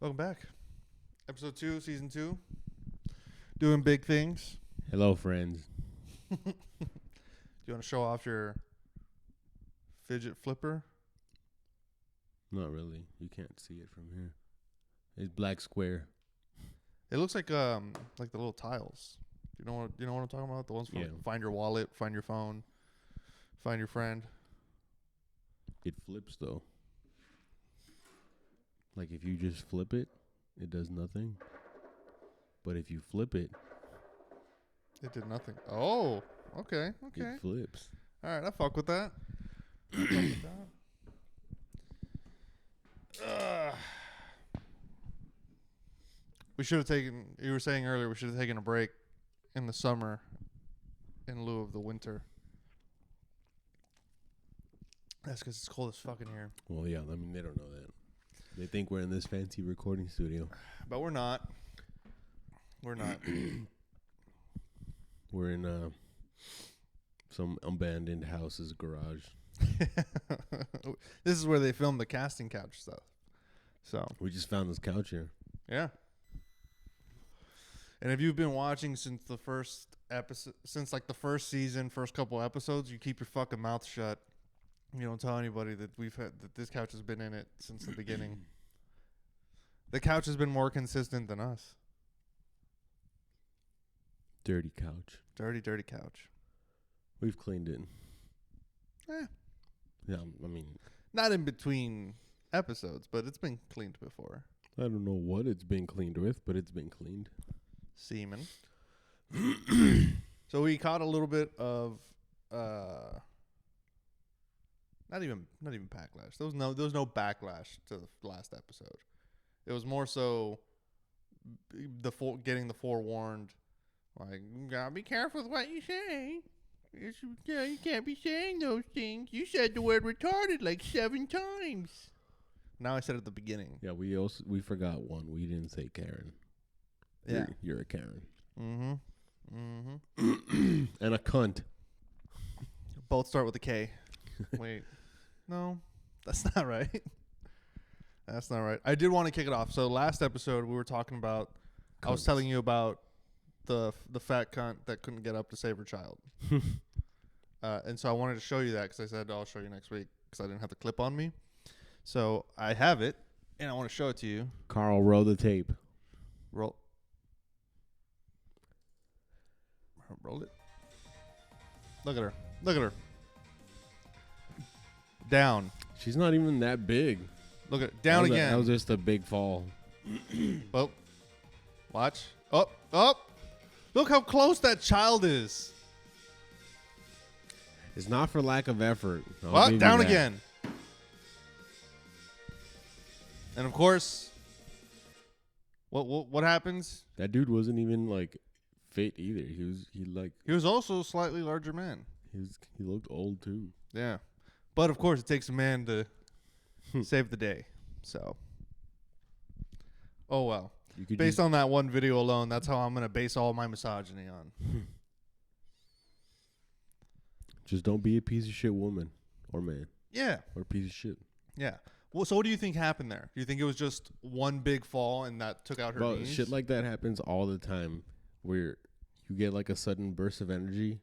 Welcome back. Episode 2, Season 2. Doing big things. Hello, friends. Do you want to show off your fidget flipper? Not really. You can't see it from here. It's black square. It looks like the little tiles. You know what I'm talking about? The ones for find your wallet, find your phone, find your friend. It flips though. Like if you just flip it, it does nothing. But if you flip it, it did nothing. Oh, okay. It flips. All right, I fuck with that. We should have taken. You were saying earlier we should have taken a break in the summer in lieu of the winter. That's because it's cold as fucking here. Well, yeah. I mean, they don't know that. They think we're in this fancy recording studio, but we're not. We're not. We're in some abandoned house's garage. This is where they film the casting couch stuff. So we just found this couch here. Yeah. And if you've been watching since the first episode, since like the first season, first couple episodes, you keep your fucking mouth shut. You don't tell anybody that that this couch has been in it since the beginning. The couch has been more consistent than us. Dirty couch. Dirty couch. We've cleaned it. Yeah, I mean, not in between episodes, but it's been cleaned before. I don't know what it's been cleaned with, but it's been cleaned. Semen. So we caught a little bit of not even backlash. There was no backlash to the last episode. It was more so getting the forewarned, like, you gotta be careful with what you say. You can't be saying those things. You said the word retarded like 7 times. Now I said it at the beginning. Yeah, we forgot one. We didn't say Karen. Yeah. You're a Karen. Mm-hmm. And a cunt. Both start with a K. Wait. No, that's not right. That's not right. I did want to kick it off. So last episode we were talking about, I was telling you about the fat cunt that couldn't get up to save her child. And so I wanted to show you that because I said I'll show you next week because I didn't have the clip on me. So I have it, and I want to show it to you. Carl, roll the tape. Roll it. Look at her. Down. She's not even that big. Look at it. Down again. That was just a big fall. Oh. Watch. Up. Look how close that child is. It's not for lack of effort. What? Down again. And of course, what happens? That dude wasn't even like fit either. He was also a slightly larger man. He looked old too. Yeah. But of course it takes a man to save the day. So oh well. Based on that one video alone, that's how I'm gonna base all my misogyny on. Just don't be a piece of shit woman or man. Yeah. Or piece of shit. Yeah. Well, so what do you think happened there? Do you think it was just one big fall and that took out her knees? Shit like that happens all the time where you get like a sudden burst of energy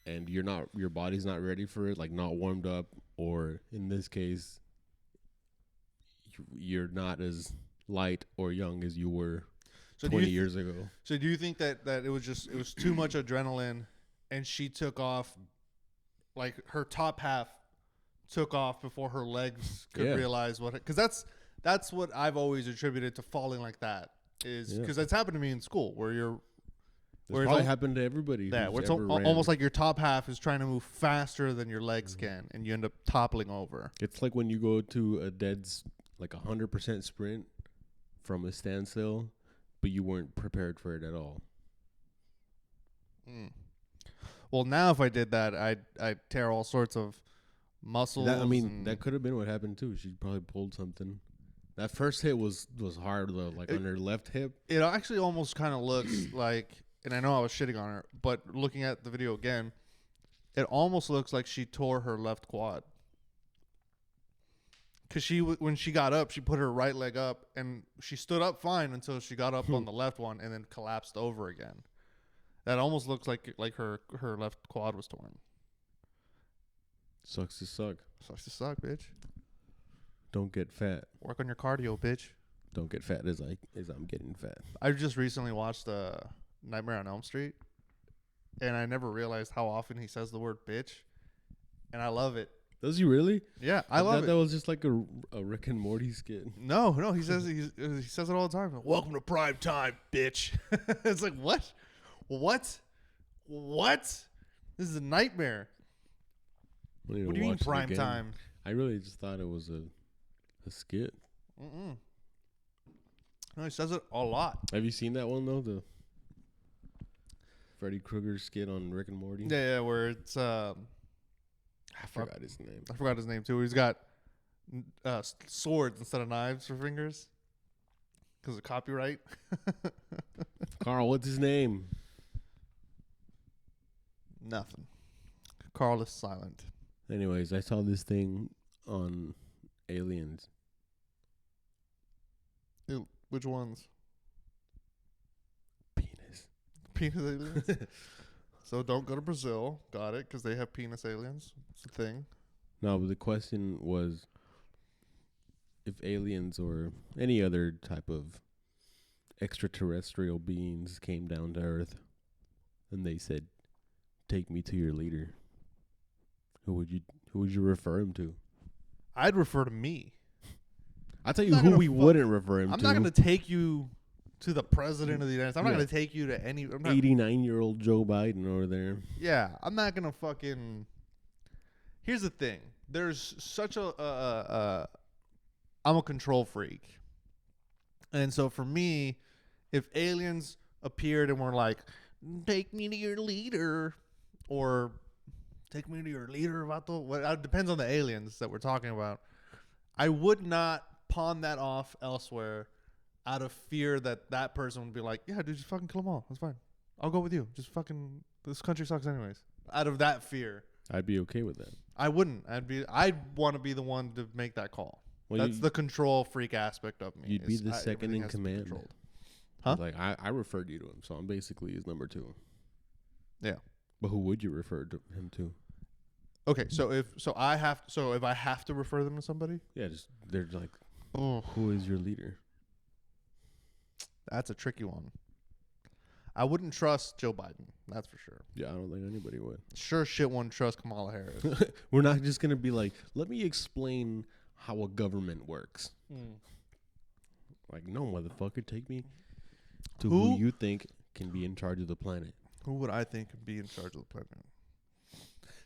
and your body's not ready for it, like not warmed up, or in this case, you're not as light or young as you were 20 years ago. So do you think that it was too much adrenaline and she took off, like her top half took off before her legs could realize what, because that's what I've always attributed to falling like that, is because that's happened to me in school where it's probably happened to everybody. Yeah, where it's almost like your top half is trying to move faster than your legs can, and you end up toppling over. It's like when you go to a 100% sprint from a standstill, but you weren't prepared for it at all. Well, now if I did that, I'd tear all sorts of muscles. That could have been what happened too. She probably pulled something. That first hit was hard though, on her left hip. It actually almost kind of looks like, and I know I was shitting on her, but looking at the video again, it almost looks like she tore her left quad. Because when she got up, she put her right leg up, and she stood up fine until she got up on the left one, and then collapsed over again. That almost looks like her left quad was torn. Sucks to suck. Sucks to suck, bitch. Don't get fat. Work on your cardio, bitch. Don't get fat as I'm getting fat. I just recently watched Nightmare on Elm Street, and I never realized how often he says the word bitch, and I love it. Does he really? Yeah, I love it. That was just like a Rick and Morty skit. No, he says he says it all the time. Welcome to prime time, bitch. It's like what? This is a nightmare. What do you mean prime time? I really just thought it was a skit. No, he says it a lot. Have you seen that one though? The Freddy Krueger skit on Rick and Morty. Yeah, where it's I forgot his name. I forgot his name too. He's got swords instead of knives for fingers because of copyright. Carl, what's his name? Nothing. Carl is silent. Anyways, I saw this thing on aliens. Ew, which ones? Penis aliens. So don't go to Brazil. Got it? Because they have penis aliens. It's a thing. No, but the question was if aliens or any other type of extraterrestrial beings came down to Earth and they said, "Take me to your leader." Who would you refer him to? I'd refer to me. I'll tell you who we wouldn't refer him to. I'm not going to take you to the president of the United States. I'm not going to take you to any 89-year-old Joe Biden over there. Yeah, I'm not going to fucking. Here's the thing. There's such a I'm a control freak. And so for me, if aliens appeared and were like, "Take me to your leader," or "Take me to your leader, Vato," it depends on the aliens that we're talking about. I would not pawn that off elsewhere out of fear that that person would be like, "Yeah, dude, just fucking kill them all. That's fine. I'll go with you. Just fucking, this country sucks anyways." Out of that fear. I'd be okay with that. I wouldn't. I'd want to be the one to make that call. Well, that's the control freak aspect of me. You'd be the second in command. Huh? Like I referred you to him, so I'm basically his number 2. Yeah. But who would you refer him to? Okay, so if I have to refer them to somebody? Yeah, they're like, who is your leader? That's a tricky one. I wouldn't trust Joe Biden. That's for sure. Yeah, I don't think anybody would. Sure shit wouldn't trust Kamala Harris. We're not just going to be like, let me explain how a government works. Like, no, motherfucker, take me to who you think can be in charge of the planet. Who would I think could be in charge of the planet?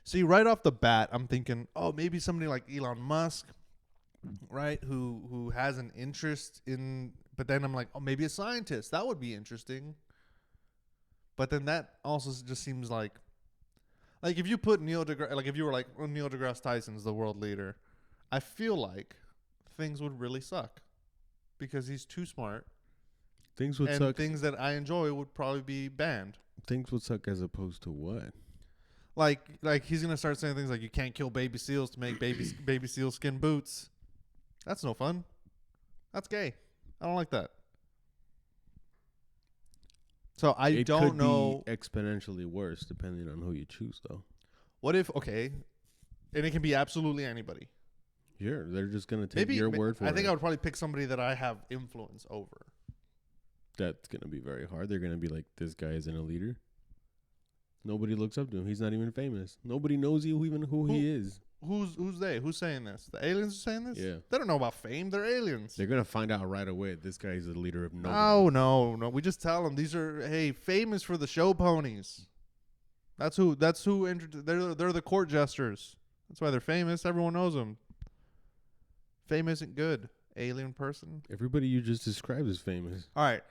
See, right off the bat, I'm thinking, maybe somebody like Elon Musk, right, who has an interest in, but then I'm like, maybe a scientist. That would be interesting. But then that also just seems like if you put Neil deGrasse, like if you were like, Neil deGrasse Tyson's the world leader, I feel like things would really suck because he's too smart. Things would and suck. Things that I enjoy would probably be banned. Things would suck as opposed to what? Like he's gonna start saying things like you can't kill baby seals to make baby seal skin boots. That's no fun. That's gay. I don't like that. So I don't know. Be exponentially worse depending on who you choose, though. What if and it can be absolutely anybody. Sure, they're just gonna take your word for it. I think I would probably pick somebody that I have influence over. That's gonna be very hard. They're gonna be like, this guy isn't a leader. Nobody looks up to him. He's not even famous. Nobody knows who he is. Who's they? Who's saying this? The aliens are saying this? Yeah. They don't know about fame. They're aliens. They're going to find out right away this guy is the leader of nobody. No. We just tell them these are, fame is for the show ponies. That's who they're the court jesters. That's why they're famous. Everyone knows them. Fame isn't good. Alien person. Everybody you just described is famous. All right.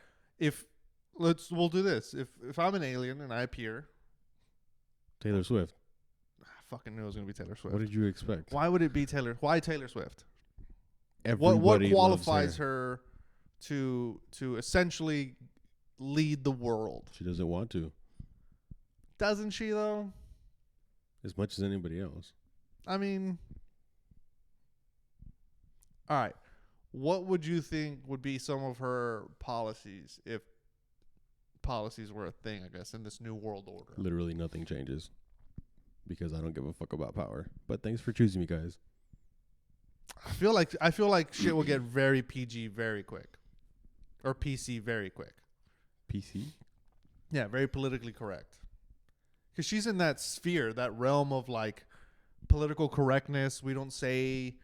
We'll do this. If I'm an alien and I appear, Taylor Swift. I fucking knew it was going to be Taylor Swift. What did you expect? Why would it be Taylor? Why Taylor Swift? Everybody what qualifies her to essentially lead the world? She doesn't want to. Doesn't she, though? As much as anybody else. I mean, All right. What would you think would be some of her policies if policies were a thing, I guess, in this new world order? Literally nothing changes because I don't give a fuck about power. But thanks for choosing me, guys. I feel like shit will get very PG very quick. Or PC very quick. PC? Yeah, very politically correct. Because she's in that sphere, that realm of like political correctness. We don't say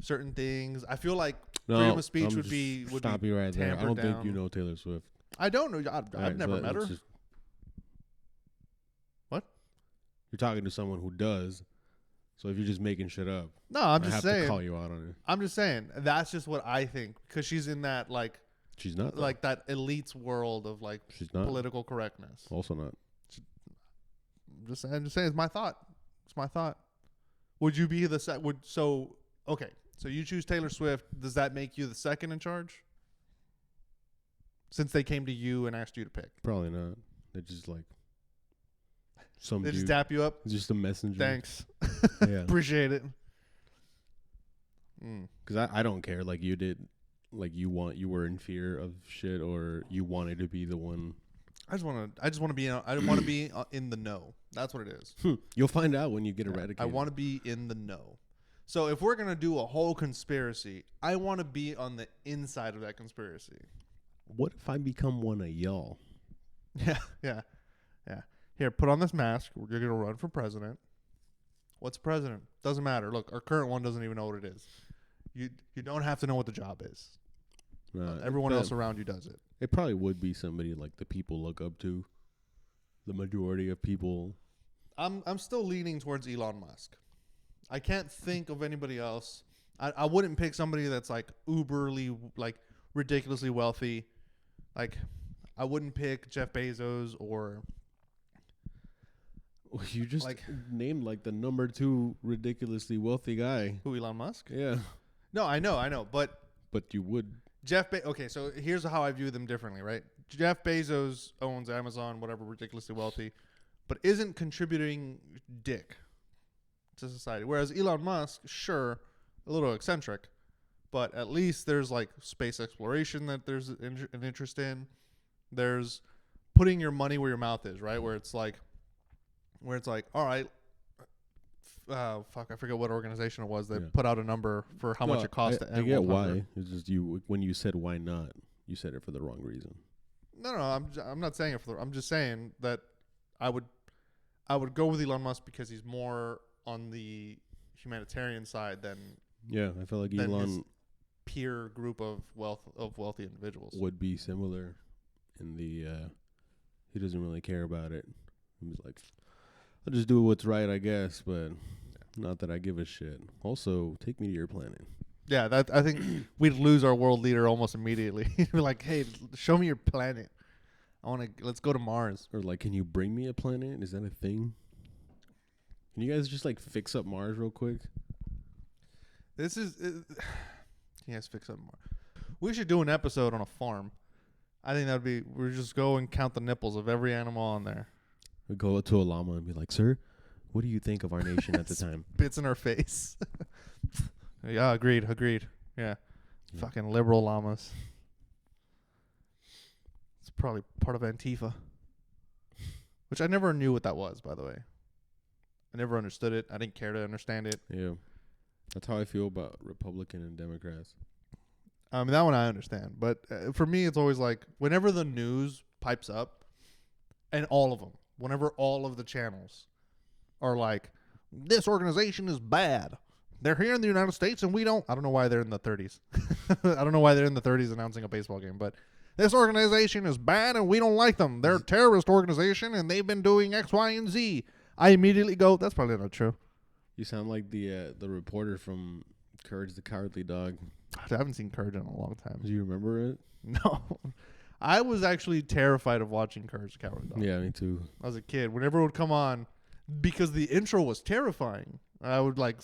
certain things. I feel like freedom of speech would be stop you right there. I don't think you know Taylor Swift. I don't know. I've never met her. What? You're talking to someone who does. So if you're just making shit up, no, I'm just saying. I have to call you out on it. I'm just saying. That's just what I think because she's in that like. She's not though. Like that elite's world of like she's not political correctness. Also not. I'm just saying. It's my thought. It's my thought. Would you be the okay? So you choose Taylor Swift. Does that make you the second in charge? Since they came to you and asked you to pick. Probably not. They're just like some. They just dap you up. Just a messenger. Thanks. Yeah. Appreciate it. Because I don't care like you did. Like you were in fear of shit, or you wanted to be the one. I just want to be. I want to be in the know. That's what it is. You'll find out when you get eradicated. I want to be in the know. So if we're gonna do a whole conspiracy, I want to be on the inside of that conspiracy. What if I become one of y'all? Yeah. Here, put on this mask. You're gonna run for president. What's president? Doesn't matter. Look, our current one doesn't even know what it is. You don't have to know what the job is. Everyone else around you does it. It probably would be somebody like the people look up to. The majority of people. I'm still leaning towards Elon Musk. I can't think of anybody else. I wouldn't pick somebody that's like uberly, like ridiculously wealthy. Like I wouldn't pick Jeff Bezos or. You just like named like the number 2 ridiculously wealthy guy. Who, Elon Musk? Yeah. No, I know, but you would. Okay, so here's how I view them differently, right? Jeff Bezos owns Amazon, whatever, ridiculously wealthy, but isn't contributing dick to society. Whereas Elon Musk, sure, a little eccentric, but at least there's like space exploration that there's an interest in. There's putting your money where your mouth is, right? Where it's like, all right, I forget what organization it was that put out a number for how much it costs to end. I get why. It's just when you said why not, you said it for the wrong reason. No, I'm not saying it I'm just saying that I would go with Elon Musk because he's more on the humanitarian side than I feel like Elon his peer group of wealthy individuals would be similar in the he doesn't really care about it. He's like, I'll just do what's right, I guess, but not that I give a shit. Also, take me to your planet. Yeah, that I think we'd lose our world leader almost immediately. We're like, hey, show me your planet. Let's go to Mars. Or like, can you bring me a planet? Is that a thing? Can you guys just like fix up Mars real quick? Yes, fix up Mars. We should do an episode on a farm. I think that'd be. We just go and count the nipples of every animal on there. We go up to a llama and be like, sir, what do you think of our nation at the time? Spits in our face. Yeah, agreed. Yeah. Fucking liberal llamas. It's probably part of Antifa. Which I never knew what that was, by the way. I never understood it. I didn't care to understand it. Yeah. That's how I feel about Republican and Democrats. I mean, that one I understand. But for me, it's always like, whenever the news pipes up, and all of them, whenever all of the channels are like, this organization is bad. They're here in the United States and we don't. I don't know why they're in the 30s. I don't know why they're in the 30s announcing a baseball game. But this organization is bad and we don't like them. They're a terrorist organization and they've been doing X, Y, and Z. I immediately go, that's probably not true. You sound like the reporter from Courage the Cowardly Dog. I haven't seen Courage in a long time. Do you remember it? No. I was actually terrified of watching Courage the Cowardly Dog. Yeah, me too. As a kid, whenever it would come on, because the intro was terrifying, I would like,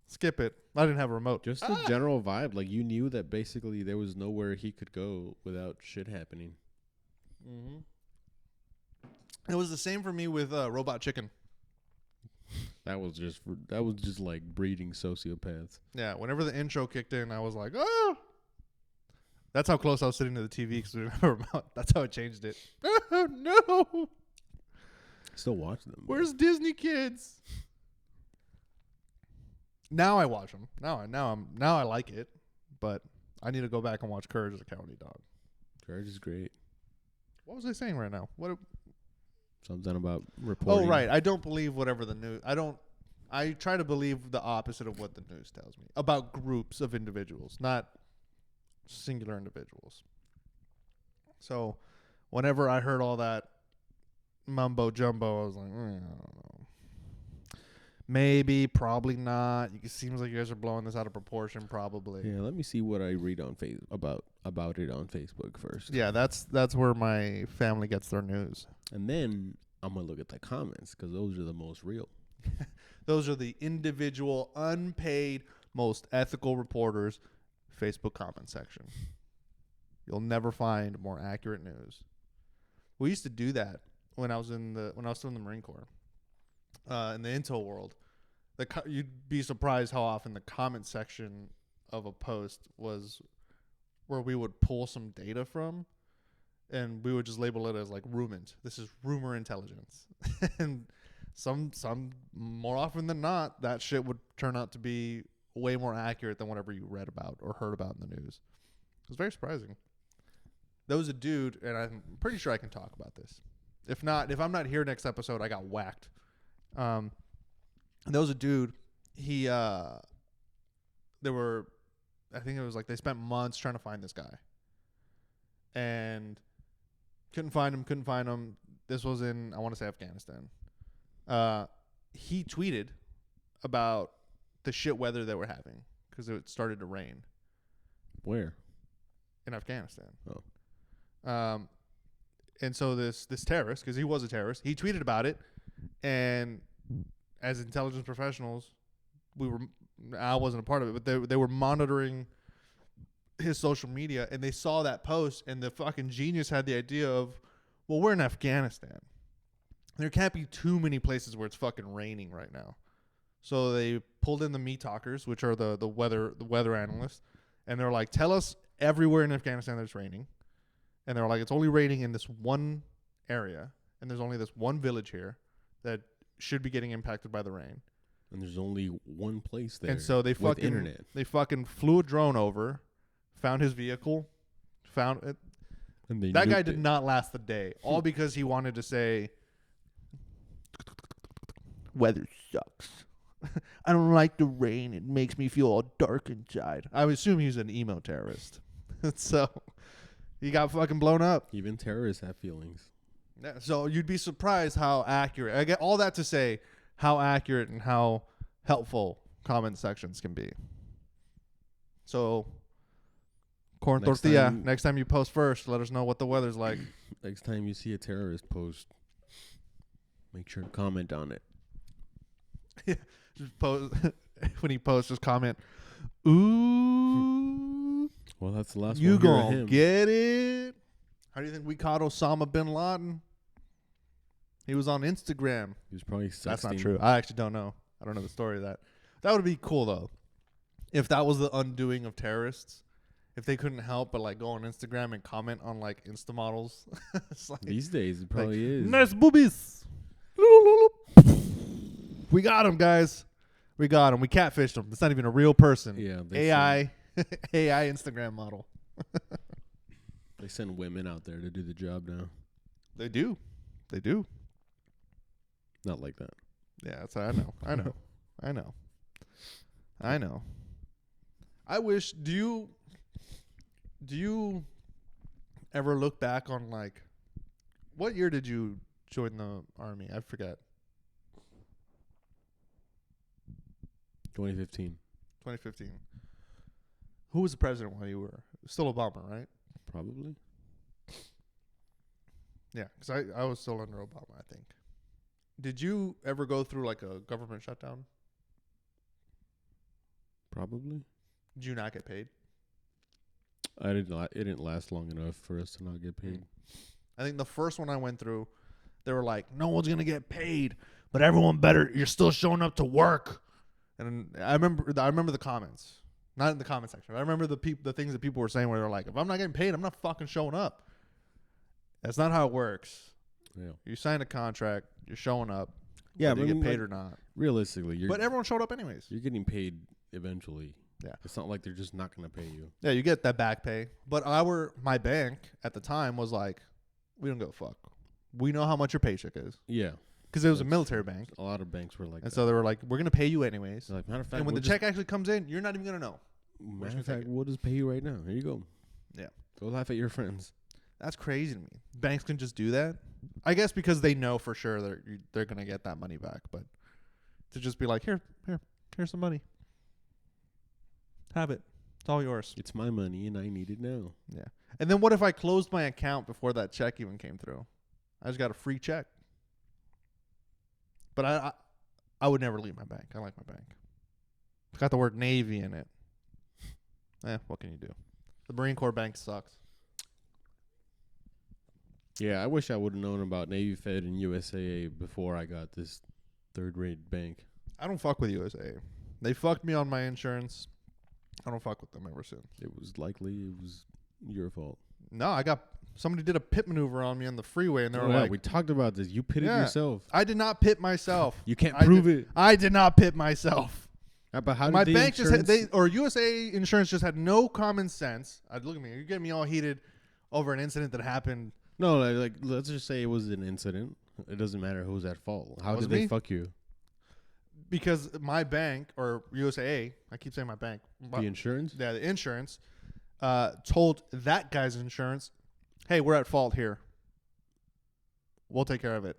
skip it. I didn't have a remote. Just the general vibe. Like, you knew that basically there was nowhere he could go without shit happening. Mm-hmm. It was the same for me with Robot Chicken. That was just like breeding sociopaths. Yeah, whenever the intro kicked in, I was like, oh. That's how close I was sitting to the TV because we didn't have a remote. That's how it changed it. Oh, no. Still watch them. Where's Disney Kids? Now I watch them. Now I like it, but I need to go back and watch Courage the Cowardly Dog. Courage is great. What was I saying right now? Something about reporting. Oh, right. I don't believe whatever the news. I try to believe the opposite of what the news tells me about groups of individuals, not singular individuals. So, whenever I heard all that mumbo jumbo, I was like, I don't know. Maybe, probably not. It seems like you guys are blowing this out of proportion. Probably. Yeah, let me see what I read on about it on Facebook first. Yeah, that's where my family gets their news. And then I'm gonna look at the comments because those are the most real. Those are the individual, unpaid, most ethical reporters. Facebook comment section. You'll never find more accurate news. We used to do that when I was still in the Marine Corps. In the intel world, you'd be surprised how often the comment section of a post was where we would pull some data from, and we would just label it as like rumant. This is rumor intelligence, and some more often than not, that shit would turn out to be way more accurate than whatever you read about or heard about in the news. It was very surprising. There was a dude, and I'm pretty sure I can talk about this. If I'm not here next episode, I got whacked. There was a dude. He, I think it was like they spent months trying to find this guy, and couldn't find him. This was in, I want to say, Afghanistan. He tweeted about the shit weather that we're having because it started to rain. Where? In Afghanistan. Oh. And so this terrorist, because he was a terrorist, he tweeted about it, and as intelligence professionals, I wasn't a part of it, but they were monitoring his social media, and they saw that post, and the fucking genius had the idea of, well, we're in Afghanistan. There can't be too many places where it's fucking raining right now. So they pulled in the meat talkers, which are the weather analysts, and they're like, tell us everywhere in Afghanistan that it's raining. And they're like, it's only raining in this one area, and there's only this one village here that should be getting impacted by the rain. And there's only one place there. And so they fucking flew a drone over, found his vehicle, found it. And that guy did not last the day, all because he wanted to say, weather sucks. I don't like the rain. It makes me feel all dark inside. I would assume he's an emo terrorist. So he got fucking blown up. Even terrorists have feelings. Yeah, so you'd be surprised how accurate. I get all that to say how accurate and how helpful comment sections can be. So corn tortilla. Next time you post first, let us know what the weather's like. Next time you see a terrorist post, make sure to comment on it. Yeah. Just post when he posts, just comment, ooh. Well, that's the last you one. You gonna get it? How do you think we caught Osama bin Laden? He was on Instagram. He was probably 16. That's not true. I actually don't know. I don't know the story of that. That would be cool though, if that was the undoing of terrorists. If they couldn't help but like go on Instagram and comment on like Insta models. Like, these days it probably is. Nice boobies. We got him, guys. We got him. We catfished him. It's not even a real person. Yeah. AI Instagram model. They send women out there to do the job now. They do. Not like that. Yeah, that's I know. I wish. Do you ever look back on like, what year did you join the army? I forget. 2015. 2015. Who was the president while you were? Still Obama, right? Probably. Yeah, because I was still under Obama, I think. Did you ever go through like a government shutdown? Probably. Did you not get paid? It didn't last long enough for us to not get paid. I think the first one I went through, they were like, no one's going to get paid. but everyone better. You're still showing up to work. And I remember the comments, not in the comment section. I remember the things that people were saying where they're like, if I'm not getting paid, I'm not fucking showing up. That's not how it works. Yeah. You sign a contract, you're showing up. Yeah, whether you but get paid or not. Realistically, but everyone showed up anyways. You're getting paid eventually. Yeah. It's not like they're just not going to pay you. Yeah, you get that back pay. But my bank at the time was like, we don't give a fuck. We know how much your paycheck is. Yeah. Because it was a military bank. A lot of banks were like and that. so they were like, we're going to pay you anyways. Like, matter of fact, and when the check actually comes in, you're not even going to know. Matter of fact, we'll just pay you right now. Here you go. Yeah. Go laugh at your friends. That's crazy to me. Banks can just do that. I guess because they know for sure they're going to get that money back. But to just be like, here's some money. Have it. It's all yours. It's my money and I need it now. Yeah. And then what if I closed my account before that check even came through? I just got a free check. But I would never leave my bank. I like my bank. It's got the word Navy in it. What can you do? The Marine Corps bank sucks. Yeah, I wish I would have known about Navy Fed and USAA before I got this third-rate bank. I don't fuck with USAA. They fucked me on my insurance. I don't fuck with them ever since. It was your fault. No, somebody did a pit maneuver on me on the freeway, and they were yeah, like, we talked about this. You pitted yourself. I did not pit myself. You can't prove it. I did not pit myself. But how did my the bank insurance USAA insurance just had no common sense. Look at me. You're getting me all heated over an incident that happened. No, like let's just say it was an incident. It doesn't matter who's at fault. How did they fuck you? Because my bank, or USAA, I keep saying my bank. The insurance? Yeah, the insurance told that guy's insurance, hey, we're at fault here. We'll take care of it.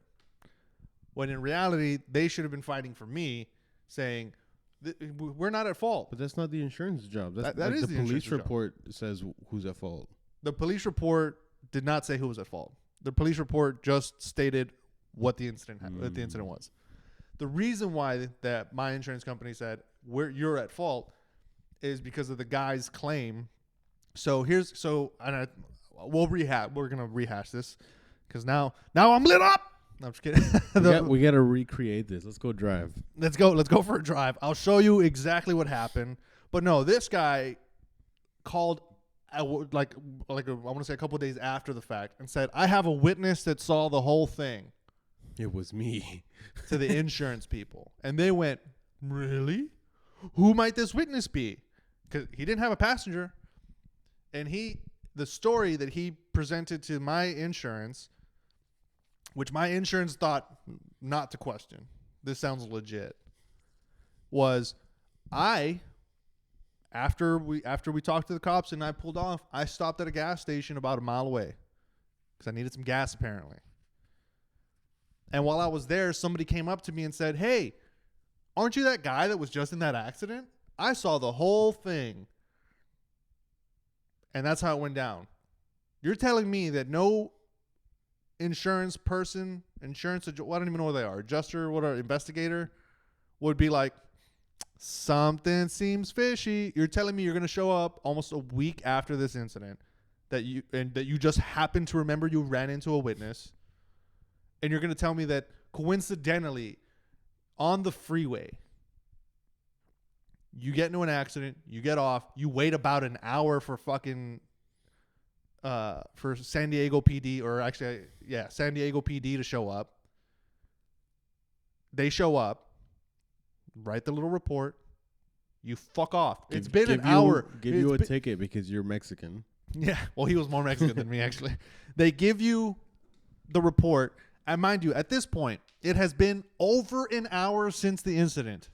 When in reality, they should have been fighting for me, saying, we're not at fault. But that's not the insurance job. That is the the police insurance report says who's at fault. The police report did not say who was at fault. The police report just stated what the incident what the incident was. The reason why that my insurance company said you're at fault is because of the guy's claim. So we're gonna rehash this because now I'm lit up. No, I'm just kidding. we gotta recreate this. Let's go drive. Let's go for a drive. I'll show you exactly what happened. But no, this guy called I want to say a couple of days after the fact and said, I have a witness that saw the whole thing. It was me. To the insurance people. And they went, really? Who might this witness be? Because he didn't have a passenger. And the story that he presented to my insurance, which my insurance thought not to question, this sounds legit, was after we talked to the cops and I pulled off, I stopped at a gas station about a mile away because I needed some gas apparently. And while I was there, somebody came up to me and said, hey, aren't you that guy that was just in that accident? I saw the whole thing. And that's how it went down. You're telling me that no insurance person, I don't even know what they are, adjuster, investigator, would be like, something seems fishy. You're telling me you're going to show up almost a week after this incident that you just happened to remember you ran into a witness, and you're going to tell me that coincidentally on the freeway you get into an accident, you get off, you wait about an hour for fucking for San Diego PD, or actually San Diego PD to show up. They show up, write the little report, you fuck off. It's been an hour. Give you a ticket because you're Mexican. Yeah, well, he was more Mexican than me, actually. They give you the report, and mind you, at this point, it has been over an hour since the incident.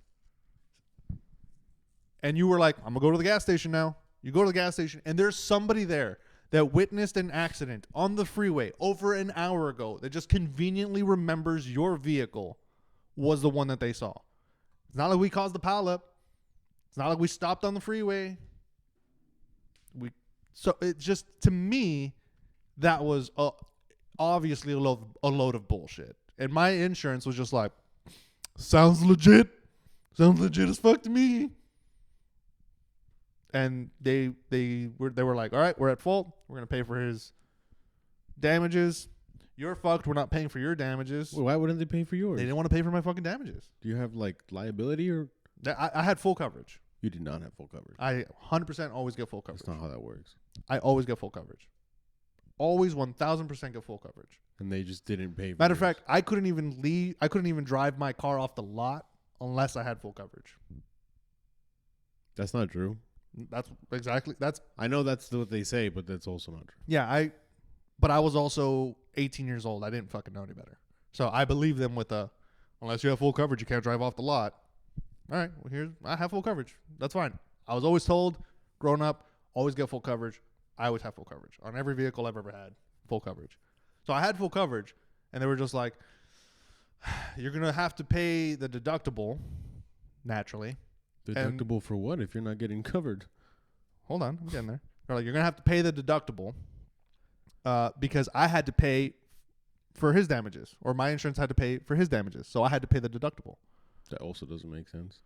And you were like, I'm going to go to the gas station now. You go to the gas station, and there's somebody there that witnessed an accident on the freeway over an hour ago that just conveniently remembers your vehicle was the one that they saw. It's not like we caused the pileup. It's not like we stopped on the freeway. So it just, to me, that was obviously a load of bullshit. And my insurance was just like, sounds legit. Sounds legit as fuck to me. And they were like, all right, we're at fault. We're going to pay for his damages. You're fucked. We're not paying for your damages. Well, why wouldn't they pay for yours? They didn't want to pay for my fucking damages. Do you have like liability or I had full coverage. you did not have full coverage? I 100% always get full coverage. That's not how that works. I always get full coverage. Always 1,000% get full coverage. And they just didn't pay for Matter of yours. fact, I couldn't even drive my car off the lot unless I had full coverage. That's not true. That's I know that's what they say, but that's also not true. yeah, but I was also 18 years old. I didn't fucking know any better. So I believe them with unless you have full coverage, you can't drive off the lot. All right, well, I have full coverage. That's fine. I was always told, growing up, always get full coverage. I always have full coverage on every vehicle I've ever had, full coverage. So I had full coverage, and they were just like, you're going to have to pay the deductible, naturally. Deductible for what if you're not getting covered? Hold on, I'm getting there. They're like, you're going to have to pay the deductible because I had to pay for his damages, or my insurance had to pay for his damages. So I had to pay the deductible. That also doesn't make sense.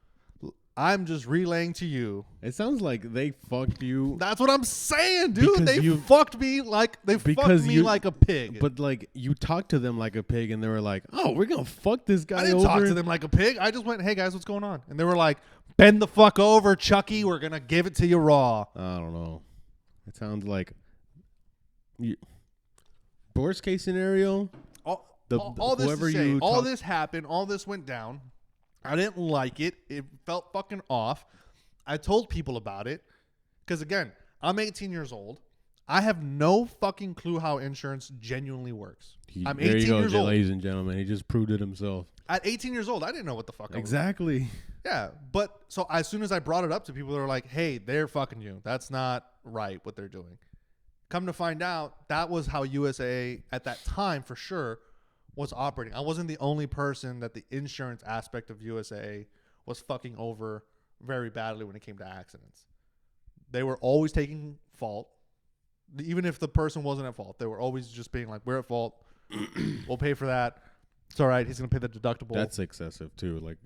I'm just relaying to you. It sounds like they fucked you. That's what I'm saying, dude. Because They fucked me like like a pig. But like you talked to them like a pig, and they were like, "Oh, we're gonna fuck this guy I didn't over." talk to them like a pig. I just went, "Hey guys, what's going on?" And they were like, "Bend the fuck over, Chucky. We're gonna give it to you raw." I don't know. It sounds like worst case scenario. All this whoever to say, you all talk- this happened. All this went down. I didn't like it. It felt fucking off. I told people about it because again, I'm 18 years old. I have no fucking clue how insurance genuinely works. I'm 18 years old. Ladies and gentlemen. He just proved it himself. At 18 years old, I didn't know what the fuck I was Exactly. Yeah, but so as soon as I brought it up to people, they were like, "Hey, they're fucking you. That's not right what they're doing." Come to find out, that was how USA at that time for sure was operating. I wasn't the only person that the insurance aspect of USA was fucking over very badly when it came to accidents. They were always taking fault, even if the person wasn't at fault. They were always just being like, "We're at fault. We'll pay for that. It's all right. He's gonna pay the deductible." That's excessive too. Like,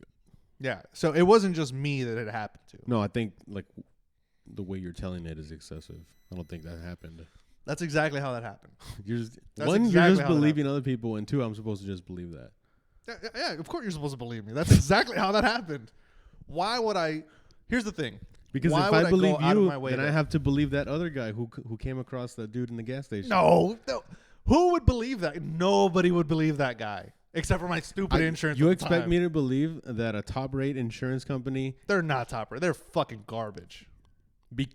yeah. So it wasn't just me that it happened to. no, I think like the way you're telling it is excessive. I don't think that happened. That's exactly how that happened. You're just That's one, exactly you're just how that believing other people, and two, I'm supposed to just believe that. Yeah, of course you're supposed to believe me. That's exactly how that happened. Why would I? Here's the thing. Because Why if would I believe go out of you, my way then to- I have to believe that other guy who came across that dude in the gas station. No. Who would believe that? Nobody would believe that guy except for my stupid insurance. You at the expect time. me to believe that a top rate insurance company They're not top rate. They're fucking garbage.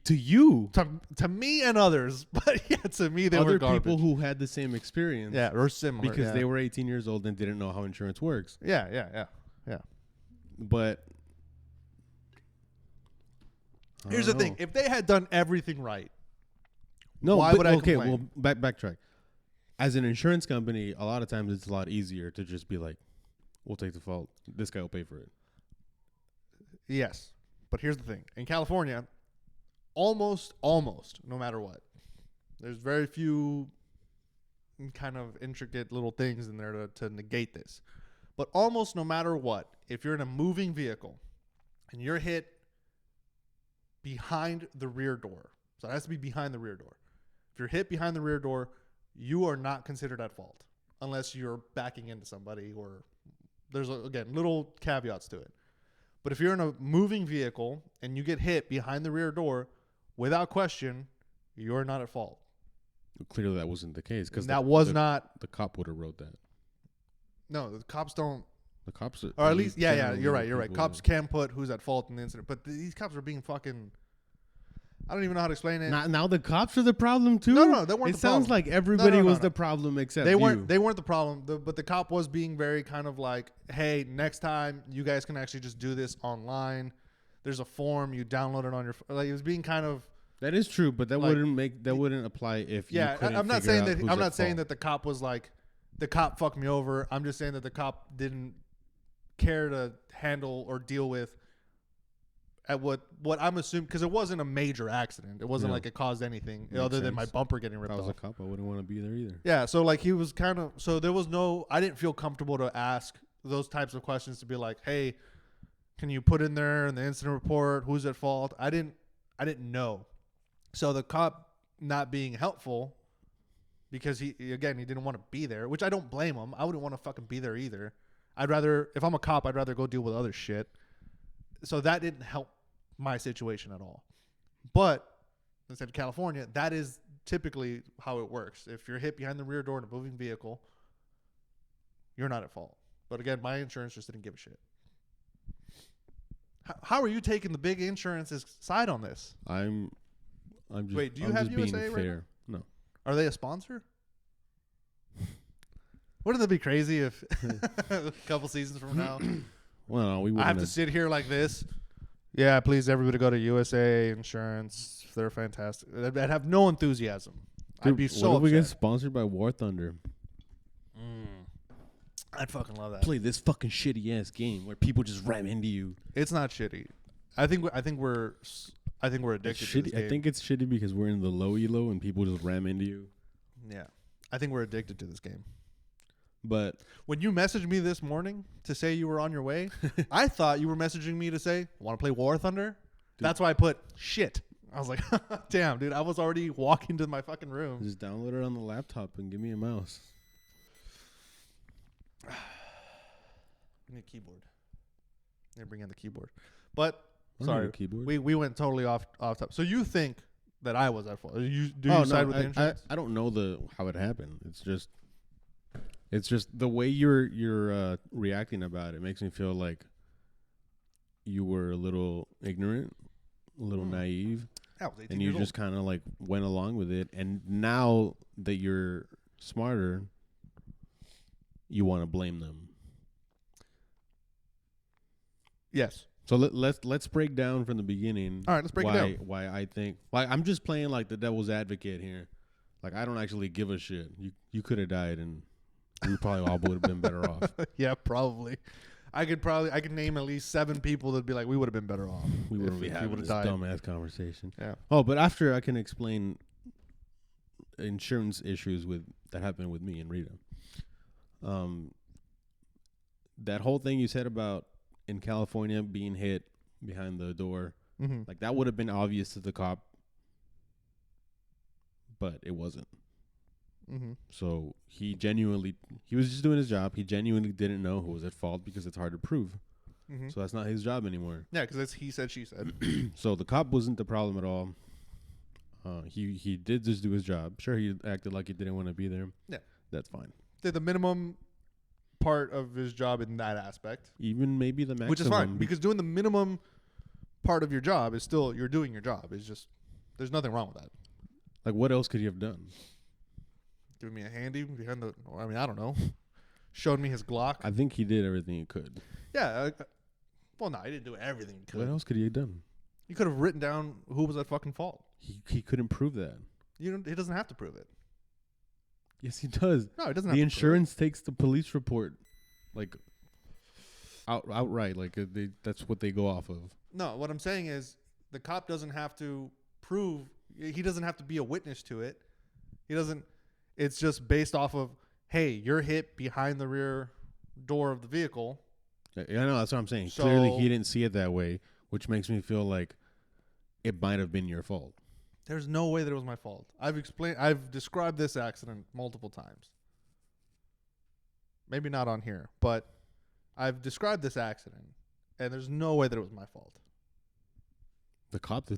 to you, To me and others, but yeah, to me they other were garbage. people who had the same experience, yeah, or similar because yeah. they were 18 years old and didn't know how insurance works. Yeah. But I Here's the don't thing: know. if they had done everything right, No, why but, would I okay, complain? well, backtrack. As an insurance company, a lot of times it's a lot easier to just be like, "We'll take the fault. This guy will pay for it." Yes, but here's the thing: in California, almost, no matter what, there's very few kind of intricate little things in there to negate this. But almost no matter what, if you're in a moving vehicle and you're hit behind the rear door, so it has to be behind the rear door. If you're hit behind the rear door, you are not considered at fault unless you're backing into somebody or there's, again, little caveats to it. But if you're in a moving vehicle and you get hit behind the rear door, without question, you're not at fault. Clearly, that wasn't the case because That was not. the cop would have wrote that. No, the cops don't. The cops, Or at least, yeah, generally you're know right. people Cops that- can put who's at fault in the incident, but these cops are being fucking. I don't even know how to explain it. Now the cops are the problem too. No, they weren't It the sounds problem. like everybody No. was the problem except They weren't. you. They weren't the problem. But the cop was being very kind of like, "Hey, next time you guys can actually just do this online. There's a form. You download it on your like." It was being kind of. That is true, but that Like- wouldn't apply if you Yeah, couldn't I'm not figure saying out that. who's I'm at not saying fault. that the cop was like, the cop fucked me over. I'm just saying that the cop didn't care to handle or deal with at what I'm assuming, because it wasn't a major accident. It wasn't Yeah. like it caused anything Makes other than my sense. bumper getting If ripped I was a off. cop, I wouldn't want to be there either. Yeah, so like he was kind of, so there was no, I didn't feel comfortable to ask those types of questions to be like, "Hey, can you put in there in the incident report who's at fault?" I didn't know. So the cop not being helpful because he didn't want to be there, which I don't blame him. I wouldn't want to fucking be there either. I'd rather, if I'm a cop, I'd rather go deal with other shit. So that didn't help my situation at all. But instead of California, that is typically how it works. If you're hit behind the rear door in a moving vehicle, you're not at fault. But again, my insurance just didn't give a shit. How are you taking the big insurance's side on this? I'm just. Wait, do you I'm have just USA being right fair? No. Are they a sponsor? Wouldn't that be crazy if a couple seasons from now Well, no, we I wouldn't. have to sit here like this? Yeah, please, everybody go to USA Insurance. They're fantastic. I'd have no enthusiasm. I'd be so What if we get upset. sponsored by War Thunder? I'd fucking love that. Play this fucking shitty ass game where people just ram into you. It's not shitty. I think we're addicted It's to shitty. this game. I think it's shitty because we're in the low elo and people just ram into you. Yeah, I think we're addicted to this game. But When you messaged me this morning to say you were on your way, I thought you were messaging me to say, want to play War Thunder? Dude. That's why I put shit. I was like, damn, dude, I was already walking to my fucking room. just download it on the laptop and give me a mouse. We need a keyboard. Yeah, bring in the keyboard. But, I don't need sorry, a keyboard. we went totally off top. So you think that I was at fault? Do you Oh, side no, with the insurance? I don't know how it happened. It's just the way you're reacting about it makes me feel like you were a little ignorant, a little naive, I was 18 and you years just kind of like went along with it. And now that you're smarter, you want to blame them. Yes. So let's break down from the beginning. All right, let's break it down. Why I think I'm just playing like the devil's advocate here. Like I don't actually give a shit. You could have died and we probably all would have been better off. Yeah, probably. I could name at least 7 people that'd be like, we would have been better off. We wouldn't be if having would've this died. dumbass conversation. Yeah. Oh, but after I can explain insurance issues that happened with me and Rita. That whole thing you said about in California being hit behind the door, Mm-hmm. like that would have been obvious to the cop, but it wasn't. Mm-hmm. So he was just doing his job. He genuinely didn't know who was at fault because it's hard to prove. Mm-hmm. So that's not his job anymore. Yeah, because it's he said, she said. So the cop wasn't the problem at all. He did just do his job. Sure, he acted like he didn't want to be there. Yeah. That's fine. Did the minimum part of his job in that aspect. Even maybe the maximum. Which is fine, because doing the minimum part of your job is still, you're doing your job. It's just, there's nothing wrong with that. Like, what else could he have done? Giving me a handy behind the, I mean, I don't know. Showed me his Glock. I think he did everything he could. Yeah. Well, no, he didn't do everything he could. What else could he have done? He could have written down who was at fucking fault. He couldn't prove that. He doesn't have to prove it. Yes, he does. No, he doesn't have The to prove it. insurance takes the police report, like, outright. Like, that's what they go off of. No, what I'm saying is the cop doesn't have to prove. He doesn't have to be a witness to it. He doesn't. It's just based off of, hey, you're hit behind the rear door of the vehicle. Yeah, I know. That's what I'm saying. So- Clearly, he didn't see it that way, which makes me feel like it might have been your fault. There's no way that it was my fault. I've described this accident multiple times. Maybe not on here, but I've described this accident, and there's no way that it was my fault. The cop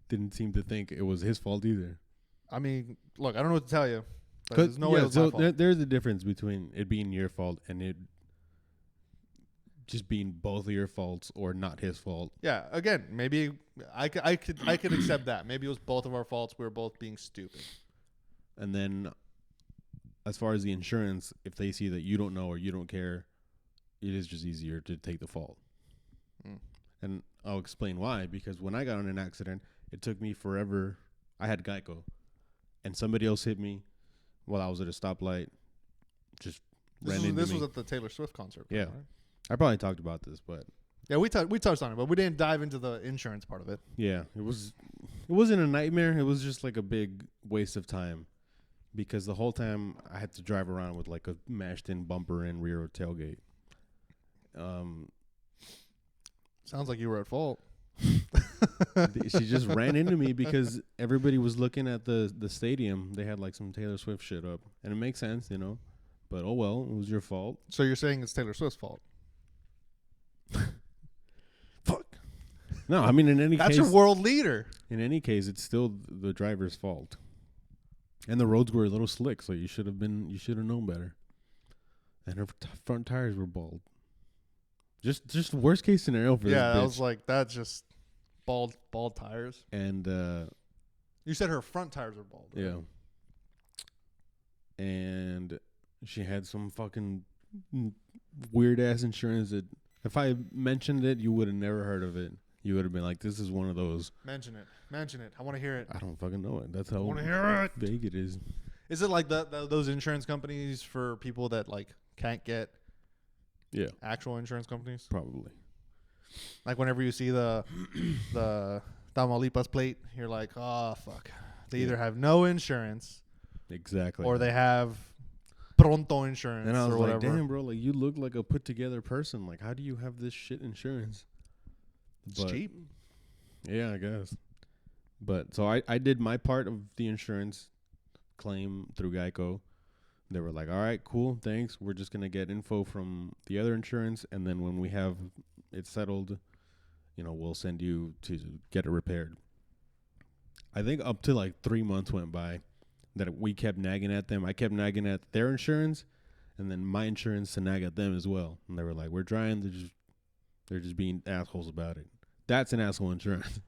didn't seem to think it was his fault either. I mean, look, I don't know what to tell you. But there's no way it was my fault. There's a difference between it being your fault and it just being both of your faults or not his fault. Yeah, again, maybe I could accept that. Maybe it was both of our faults. We were both being stupid. And then as far as the insurance, if they see that you don't know or you don't care, it is just easier to take the fault. Mm. And I'll explain why. Because when I got in an accident, it took me forever. I had Geico. And somebody else hit me while I was at a stoplight. Just ran into me. This was at the Taylor Swift concert. Yeah. Right? I probably talked about this, but Yeah, we touched on it, but we didn't dive into the insurance part of it. yeah, it wasn't a nightmare. It was just like a big waste of time because the whole time I had to drive around with like a mashed in bumper and rear tailgate. Sounds like you were at fault. She just ran into me because everybody was looking at the stadium. They had like some Taylor Swift shit up, and it makes sense, you know. But oh well, it was your fault. So you're saying it's Taylor Swift's fault? Fuck. No, I mean in any That's case, your world leader. in any case, it's still the driver's fault. And the roads were a little slick, so you should have known better. And her front tires were bald. Just worst case scenario for this bitch. Yeah, I was like, that's just bald tires. And You said her front tires are bald. Right? yeah. And she had some fucking weird ass insurance that if I mentioned it, you would have never heard of it. You would have been like, this is one of those. Mention it. I want to hear it. I don't fucking know it. That's how I want to hear it. vague it is. Is it like those insurance companies for people that like can't get actual insurance companies? Probably. Like whenever you see the Tamaulipas plate, you're like, oh fuck. They either have no insurance, Exactly. or they have pronto insurance, and I was or like, whatever. damn, bro, like you look like a put together person. Like, how do you have this shit insurance? It's cheap. Yeah, I guess. But so I did my part of the insurance claim through Geico. They were like, all right, cool, thanks. We're just going to get info from the other insurance. And then when we have it settled, you know, we'll send you to get it repaired. I think up to like 3 months went by that we kept nagging at them. I kept nagging at their insurance and then my insurance to nag at them as well. And they were like, we're trying. They're just being assholes about it. That's an asshole insurance.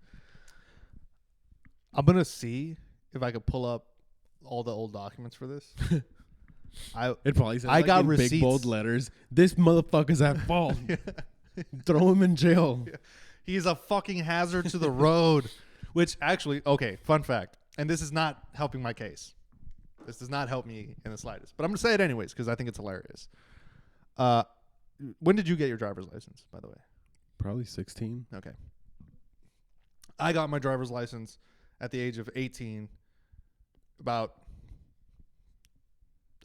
I'm gonna see if I could pull up all the old documents for this. It probably says I got in receipts. big bold letters. This motherfucker's at fault. Throw him in jail. Yeah. He's a fucking hazard to the road. Which actually, okay, fun fact, and this is not helping my case. This does not help me in the slightest. But I'm gonna say it anyways because I think it's hilarious. When did you get your driver's license, by the way? Probably 16. Okay. I got my driver's license at the age of 18, about,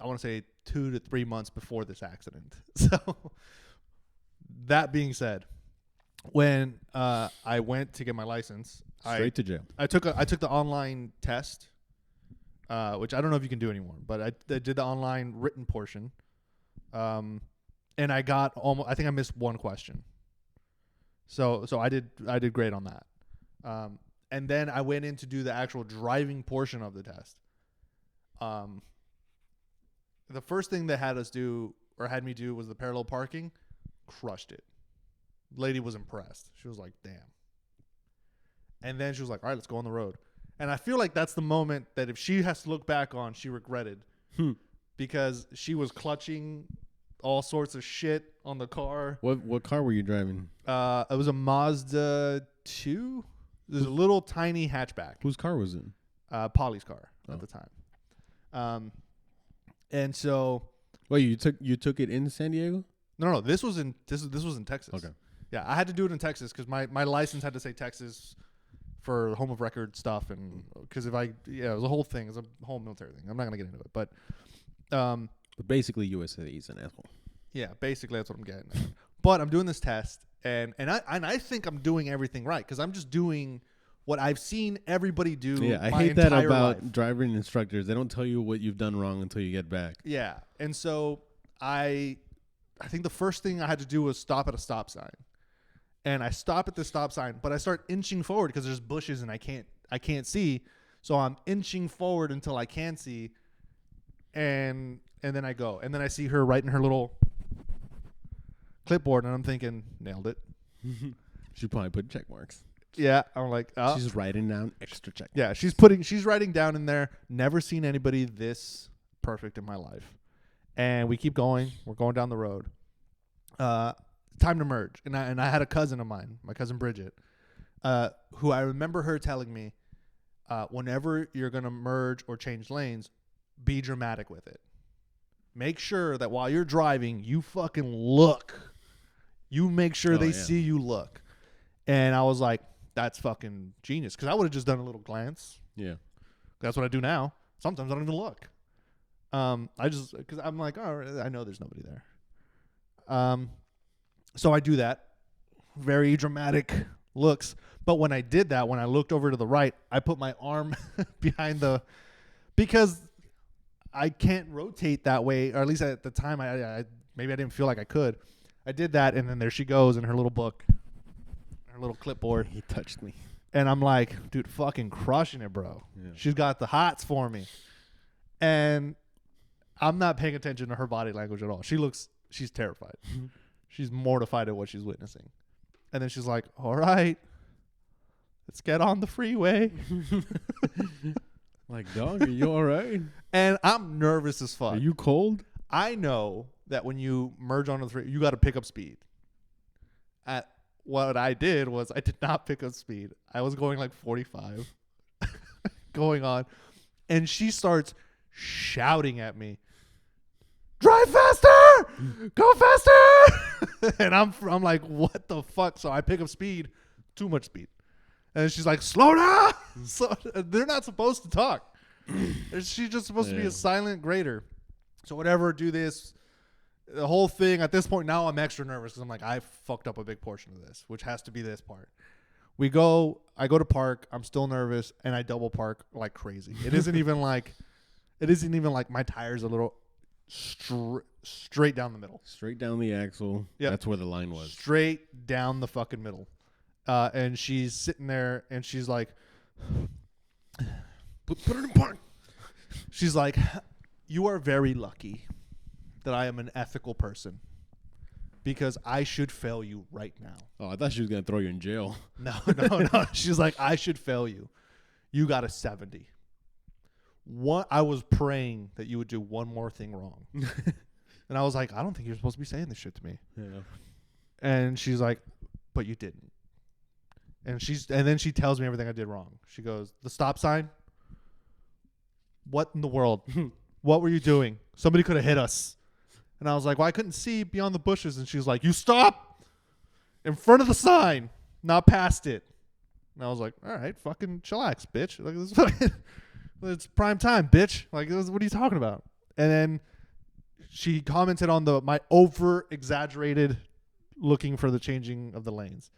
I want to say 2 to 3 months before this accident. So, that being said, when I went to get my license, Straight to jail. I took the online test, which I don't know if you can do anymore, but I did the online written portion, and I got almost. I think I missed one question. So I did great on that. And then I went in to do the actual driving portion of the test. The first thing they had me do was the parallel parking. Crushed it. Lady was impressed. She was like, damn. And then she was like, all right, let's go on the road. And I feel like that's the moment that if she has to look back on, she regretted. Because she was clutching all sorts of shit on the car. What car were you driving? It was a Mazda 2. It was a little tiny hatchback. Whose car was it? Polly's car at the time. And so, wait, you took it in San Diego? no, this was in Texas. Okay. Yeah, I had to do it in Texas because my license had to say Texas for home of record stuff, and because it was a whole thing. It was a whole military thing. I'm not gonna get into it, but basically, USA is an asshole. Yeah, basically that's what I'm getting at. But I'm doing this test, and I think I'm doing everything right because I'm just doing what I've seen everybody do. Yeah, I my hate that entire about life. driving instructors. They don't tell you what you've done wrong until you get back. Yeah, and so I think the first thing I had to do was stop at a stop sign, and I stop at the stop sign, but I start inching forward because there's bushes and I can't see, so I'm inching forward until I can see, and then I go, and then I see her writing her little clipboard, and I'm thinking, nailed it. She probably put check marks. Yeah, I'm like, oh. She's writing down extra check marks. Yeah, she's writing down in there, never seen anybody this perfect in my life. And we keep going. We're going down the road. Time to merge. And I had a cousin of mine, my cousin Bridget, who I remember her telling me, whenever you're going to merge or change lanes, be dramatic with it. Make sure that while you're driving, you fucking look. You make sure they see you look. And I was like, that's fucking genius. Because I would have just done a little glance. Yeah. That's what I do now. Sometimes I don't even look. Because I'm like, oh, I know there's nobody there. So I do that. Very dramatic looks. But when I did that, when I looked over to the right, I put my arm behind because I can't rotate that way, or at least at the time, I maybe I didn't feel like I could. I did that, and then there she goes in her little book, her little clipboard. He touched me. And I'm like, dude, fucking crushing it, bro. Yeah. She's got the hots for me. And I'm not paying attention to her body language at all. She's terrified. She's mortified at what she's witnessing. And then she's like, all right, let's get on the freeway. Like, dog, are you all right? And I'm nervous as fuck. Are you cold? I know that when you merge onto the freeway, you got to pick up speed. What I did was I did not pick up speed. I was going like 45 going on. And she starts shouting at me, drive faster, go faster. And I'm like, what the fuck? So I pick up speed, too much speed. And she's like, slow down. So they're not supposed to talk. She's just supposed to be a silent grader. So whatever, do this. The whole thing at this point, now I'm extra nervous because I'm like, I fucked up a big portion of this, which has to be this part. I go to park. I'm still nervous, and I double park like crazy. It isn't even like my tire's a little straight down the middle. Straight down the axle. Yeah, that's where the line was. Straight down the fucking middle. And she's sitting there, and she's like, put it in park. She's like, you are very lucky that I am an ethical person because I should fail you right now. Oh, I thought she was going to throw you in jail. No. She's like, I should fail you. You got a 70. I was praying that you would do one more thing wrong. And I was like, I don't think you're supposed to be saying this shit to me. Yeah. And she's like, but you didn't. And then she tells me everything I did wrong. She goes, the stop sign? What in the world? What were you doing? Somebody could have hit us. And I was like, well, I couldn't see beyond the bushes. And she was like, you stop in front of the sign, not past it. And I was like, all right, fucking chillax, bitch. Like, this is fucking, it's prime time, bitch. Like, what are you talking about? And then she commented on my over-exaggerated looking for the changing of the lanes.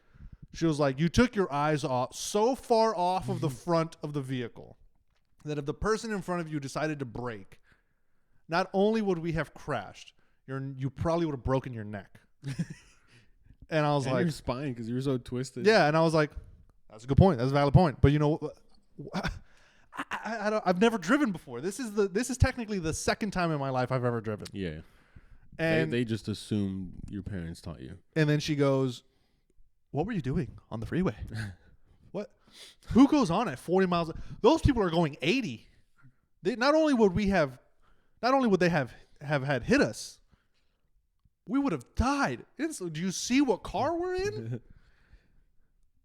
She was like, you took your eyes so far off of the front of the vehicle that if the person in front of you decided to brake, not only would we have crashed, you probably would have broken your neck. And I was like, your spine because you were so twisted. Yeah, and I was like, that's a good point. That's a valid point. But you know, I've never driven before. This is technically the second time in my life I've ever driven. Yeah. And they just assume your parents taught you. And then she goes, what were you doing on the freeway? What? Who goes on at 40 miles? Those people are going 80. Not only would they have had hit us, we would have died. So do you see what car we're in?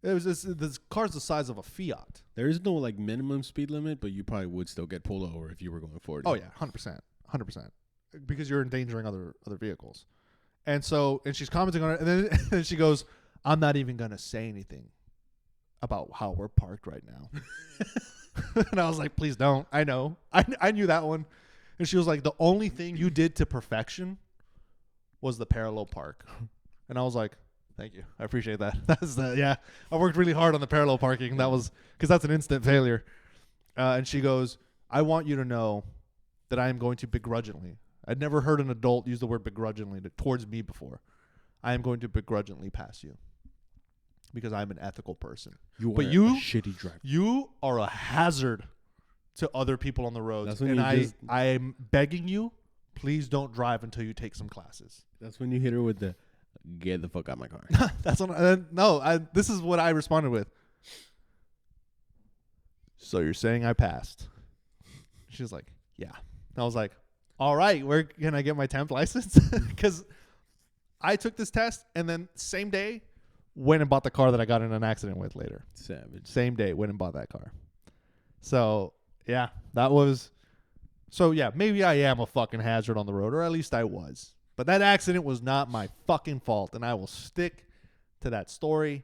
This car's the size of a Fiat. There is no like minimum speed limit, but you probably would still get pulled over if you were going 40. Oh yeah, 100%, because you're endangering other vehicles. And she's commenting on it, and then she goes, "I'm not even gonna say anything about how we're parked right now." And I was like, "Please don't." I know, I knew that one. And she was like, "The only thing you did to perfection was the parallel park." And I was like, thank you. I appreciate that. I worked really hard on the parallel parking. That was because that's an instant failure. And she goes, I want you to know that I am going to begrudgingly. I'd never heard an adult use the word begrudgingly towards me before. I am going to begrudgingly pass you because I'm an ethical person. You are a shitty driver. You are a hazard to other people on the roads. That's when and I am begging you, please don't drive until you take some classes. That's when you hit her with the get the fuck out of my car. That's what this is what I responded with. So you're saying I passed? She was like, yeah. And I was like, all right, where can I get my temp license? Because I took this test and then same day went and bought the car that I got in an accident with later. Savage. Same day went and bought that car. So yeah, maybe I am a fucking hazard on the road, or at least I was. But that accident was not my fucking fault, and I will stick to that story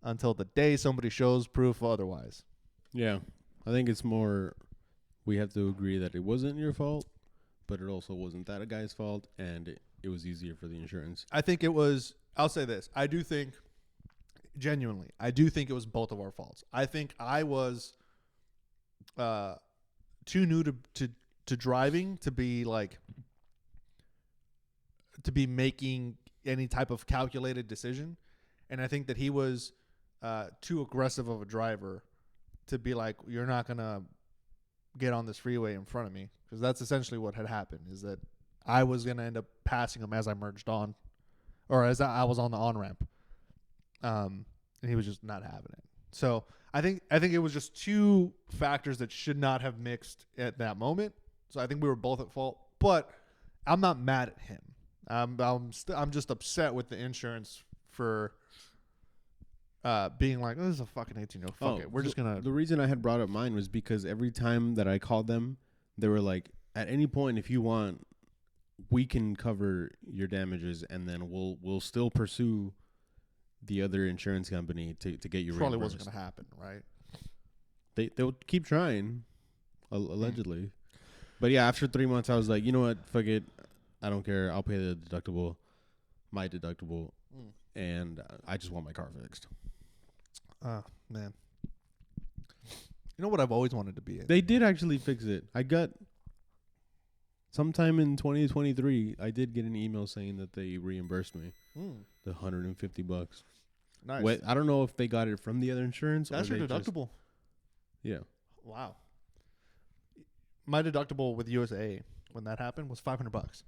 until the day somebody shows proof otherwise. Yeah. I think it's more we have to agree that it wasn't your fault, but it also wasn't that a guy's fault, and it was easier for the insurance. I think I'll say this. I do think genuinely, I do think it was both of our faults. I think I was too new to driving to be like to be making any type of calculated decision, and I think that he was too aggressive of a driver to be like, you're not gonna get on this freeway in front of me, because that's essentially what had happened, is that I was gonna end up passing him as I merged on, or as I was on the on ramp, and he was just not having it. So I think it was just two factors that should not have mixed at that moment. So I think we were both at fault, but I'm not mad at him. I'm just upset with the insurance for being like, oh, this is a fucking 18. No, fuck it. We're just gonna. The reason I had brought up mine was because every time that I called them, they were like, at any point, if you want, we can cover your damages, and then we'll still pursue the other insurance company to get you Probably reimbursed. wasn't gonna happen, right? They'll keep trying, allegedly. But yeah, after 3 months, I was like, you know what, fuck it, I don't care. I'll pay the deductible, my deductible, and I just want my car fixed. Man. You know what I've always wanted to be in? They did actually fix it. I got sometime in 2023. I did get an email saying that they reimbursed me the $150. Nice. Wait, I don't know if they got it from the other insurance. That's or your they deductible. Yeah. Wow. My deductible with USA when that happened was $500.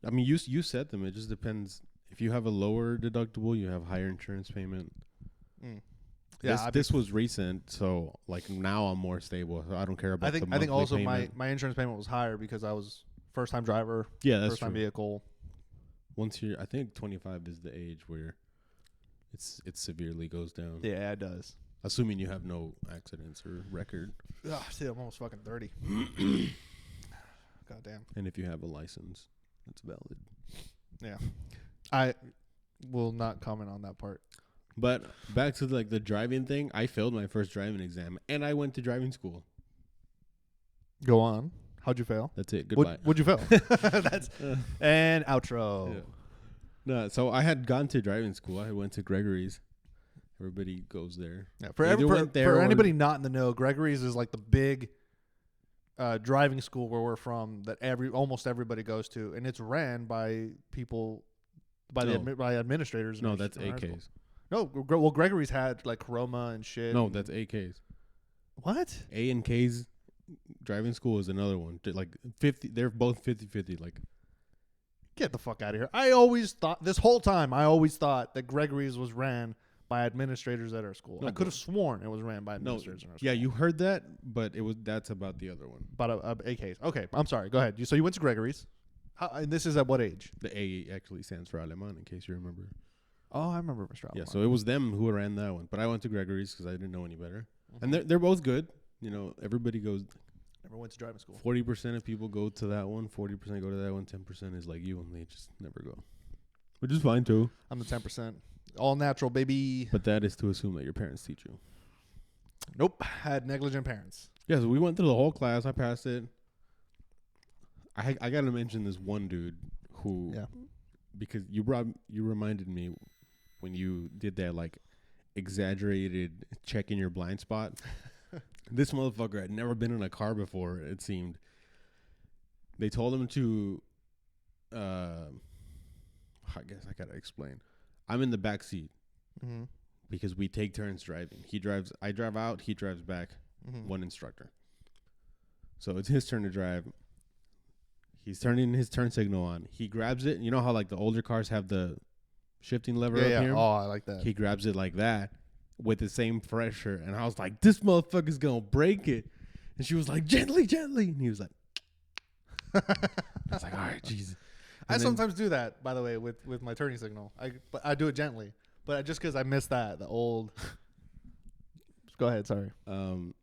I mean, you set them. It just depends. If you have a lower deductible, you have higher insurance payment. Yeah, this was recent, so like now I'm more stable. So I don't care about. I think also my insurance payment was higher because I was first time driver. Yeah, that's first time vehicle. Once you're, I think 25 is the age where it severely goes down. Yeah, it does. Assuming you have no accidents or record. See, I'm almost fucking 30. Goddamn. And if you have a license, that's valid. Yeah. I will not comment on that part. But back to like the driving thing, I failed my first driving exam, and I went to driving school. Go on. How'd you fail? That's it. Goodbye. What'd you fail? That's and outro. Yeah. No, so I had gone to driving school. I went to Gregory's. Everybody goes there. Yeah, for anybody not in the know, Gregory's is like the big driving school where we're from that almost everybody goes to, and it's ran by people by administrators. No, that's AKs. No, well, Gregory's had like Chroma and shit. No, that's AKs. What? A and K's driving school is another one. Like 50, they're both 50-50. Like, get the fuck out of here. I always thought that Gregory's was ran by administrators at our school. No, I could have sworn it was ran by administrators in our school. Yeah, you heard that, but that's about the other one. About AKs. Okay, I'm sorry. Go ahead. So you went to Gregory's. And this is at what age? The A actually stands for Alemán, in case you remember. Oh, I remember Mr. Alemán. Yeah, so it was them who ran that one. But I went to Gregory's because I didn't know any better. And they're both good. You know, everybody goes. Never went to driving school. 40% of people go to that one. 40% go to that one. 10% is like you, and they just never go. Which is fine, too. I'm the 10%. All natural, baby. But that is to assume that your parents teach you. Nope. Had negligent parents. Yeah, so we went through the whole class. I passed it. I got to mention this one dude who... Yeah. Because you reminded me when you did that, like, exaggerated check in your blind spot. This motherfucker had never been in a car before, it seemed. They told him to... I guess I got to explain. I'm in the back seat because we take turns driving. I drive out, he drives back, one instructor. So it's his turn to drive. He's turning his turn signal on. He grabs it. You know how like the older cars have the shifting lever up here? Oh, I like that. He grabs it like that with the same pressure. And I was like, this motherfucker's going to break it. And she was like, gently, gently. And he was like, I was like, all right, Jesus. I sometimes do that, by the way, with my turning signal. But I do it gently. But just because I missed the old. Go ahead, sorry. And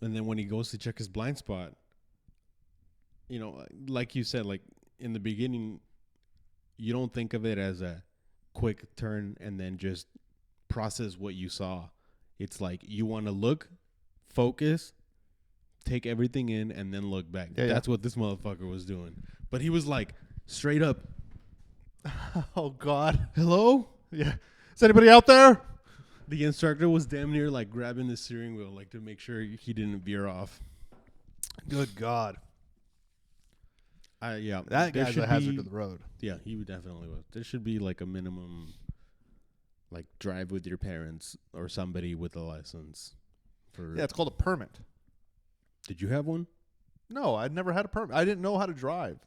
then when he goes to check his blind spot, you know, like you said, like in the beginning, you don't think of it as a quick turn and then just process what you saw. It's like you want to look, focus, take everything in, and then look back. Yeah, that's what this motherfucker was doing. But he was like straight up. Oh, God. Hello? Yeah. Is anybody out there? The instructor was damn near like grabbing the steering wheel, like to make sure he didn't veer off. Good God. Yeah, That guy's a hazard to the road. Yeah, he definitely was. There should be like a minimum, like drive with your parents or somebody with a license. Yeah, it's called a permit. Did you have one? No, I'd never had a permit. I didn't know how to drive.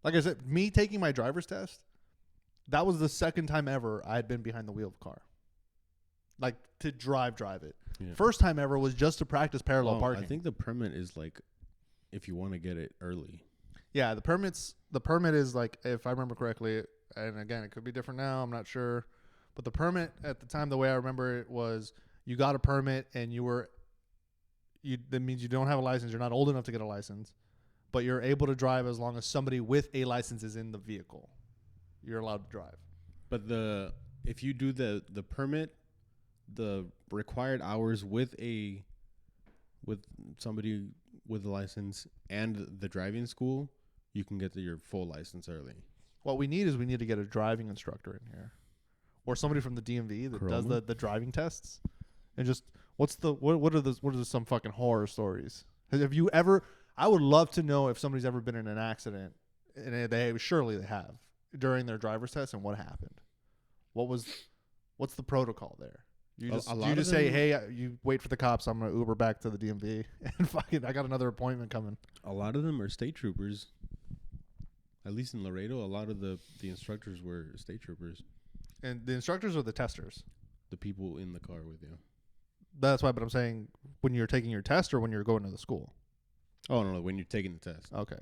Like I said, me taking my driver's test, that was the second time ever I had been behind the wheel of a car. Like, to drive it. Yeah. First time ever was just to practice parallel parking. I think the permit is like if you want to get it early. Yeah, the permit is like, if I remember correctly, and again, it could be different now, I'm not sure. But the permit at the time, the way I remember it was you got a permit and that means you don't have a license. You're not old enough to get a license, but you're able to drive as long as somebody with a license is in the vehicle. You're allowed to drive. But if you do the permit, the required hours with somebody with a license and the driving school, you can get your full license early. What we need to get a driving instructor in here, or somebody from the DMV that does the driving tests, and just what are some fucking horror stories? Have you ever? I would love to know if somebody's ever been in an accident, and surely they have during their driver's test, and what happened. What's the protocol there? You just say, hey, you wait for the cops. I'm gonna Uber back to the DMV, and fucking, I got another appointment coming. A lot of them are state troopers. At least in Laredo, a lot of the instructors were state troopers. And the instructors are the testers? The people in the car with you. That's why, but I'm saying when you're taking your test or when you're going to the school? Oh, no, when you're taking the test. Okay.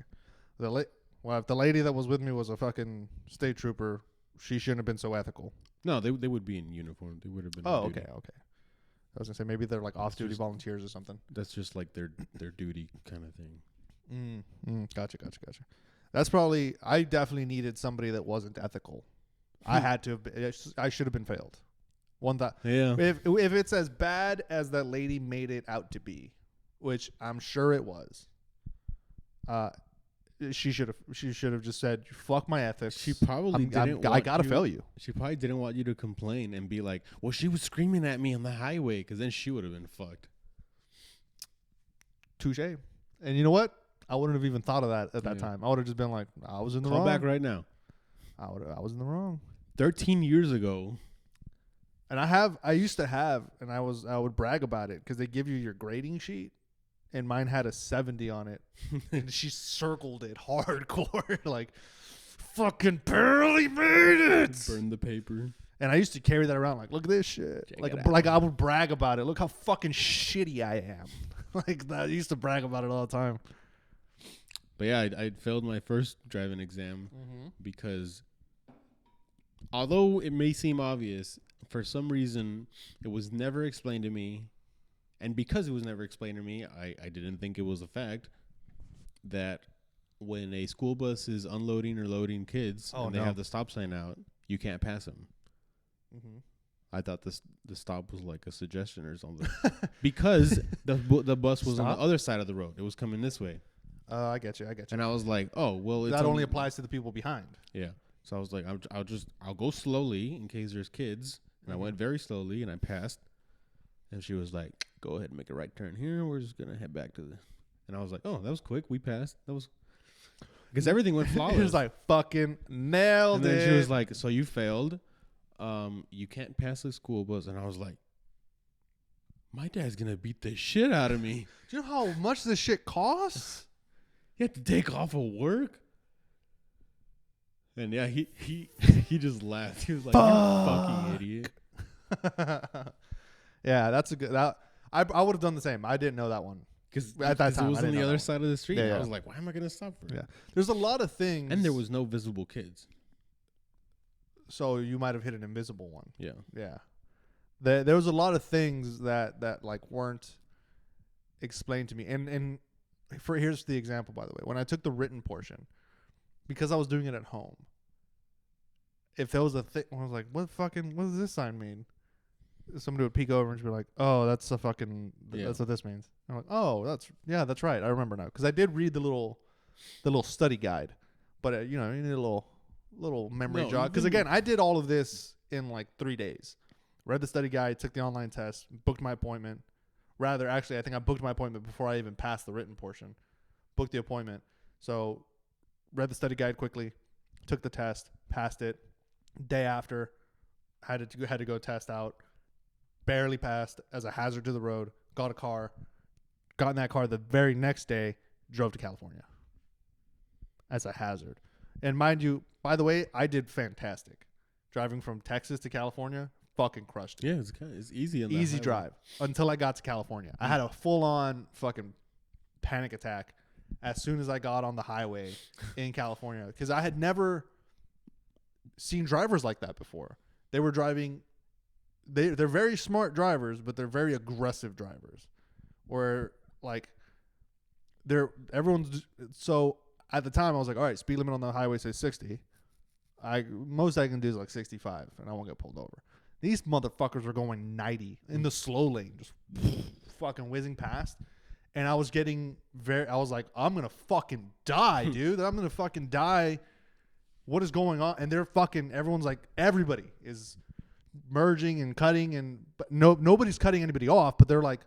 Well, if the lady that was with me was a fucking state trooper, she shouldn't have been so ethical. No, they would be in uniform. They would have been on duty. Okay. I was going to say maybe they're like off-duty volunteers or something. That's just like their duty kind of thing. Gotcha. That's probably, I definitely needed somebody that wasn't ethical. I had to have been, I should have been failed. Yeah. If it's as bad as that lady made it out to be, which I'm sure it was, she should have just said, fuck my ethics. She probably didn't. I gotta fail you. She probably didn't want you to complain and be like, well, she was screaming at me on the highway, because then she would have been fucked. Touche. And you know what? I wouldn't have even thought of that at that time. I would have just been like, I was in the wrong. Call back right now. I was in the wrong. 13 years ago. And I used to have, and I would brag about it because they give you your grading sheet, and mine had a 70 on it, and she circled it hardcore, like, fucking barely made it. Burn the paper. And I used to carry that around, like, look at this shit. Like I would brag about it. Look how fucking shitty I am. Like that. I used to brag about it all the time. But yeah, I failed my first driving exam because although it may seem obvious, for some reason it was never explained to me. And because it was never explained to me, I didn't think it was a fact that when a school bus is unloading or loading kids they have the stop sign out, you can't pass them. I thought the stop was like a suggestion or something because the bus was on the other side of the road. It was coming this way. I get you. And I was like, oh, well, that only applies to the people behind. Yeah. So I was like, I'll go slowly in case there's kids. And I went very slowly and I passed. And she was like, go ahead and make a right turn here. We're just going to head back to the. And I was like, oh, that was quick. We passed. That was. Because everything went flawless. He was like, fucking nailed it. And then she was like, so you failed. You can't pass the school bus. And I was like, my dad's going to beat the shit out of me. Do you know how much this shit costs? You have to take off of work. And yeah, he just laughed. He was like, you fucking idiot. Yeah, that's a good. I would have done the same. I didn't know that one because at that time it was on the other side of the street. Yeah. I was like, why am I gonna stop for? Yeah, there's a lot of things, and there was no visible kids. So you might have hit an invisible one. Yeah. There was a lot of things that like weren't explained to me. And here's the example, by the way. When I took the written portion, because I was doing it at home, if there was a thing, I was like, what does this sign mean? Somebody would peek over and be like, oh, that's a fucking, that's what this means. I'm like, oh, that's right. I remember now. Because I did read the little study guide. But, you need a little memory jog. Because, again, I did all of this in like 3 days. Read the study guide, took the online test, booked my appointment. Rather, actually, I think I booked my appointment before I even passed the written portion. Booked the appointment. So read the study guide quickly, took the test, passed it. Day after, had to go test out. Barely passed as a hazard to the road. Got a car. Got in that car the very next day. Drove to California as a hazard. And mind you, by the way, I did fantastic. Driving from Texas to California, fucking crushed it. Yeah, it's easy. Easy drive until I got to California. I had a full-on fucking panic attack as soon as I got on the highway in California because I had never seen drivers like that before. They were driving. They're very smart drivers, but they're very aggressive drivers. Where like everyone's so at the time I was like, all right, speed limit on the highway says 60. Most I can do is like 65, and I won't get pulled over. These motherfuckers were going 90 in the slow lane, just fucking whizzing past. And I was getting I was like, I'm going to fucking die, dude. I'm going to fucking die. What is going on? And everyone's like, everybody is merging and cutting, but nobody's cutting anybody off, but they're like,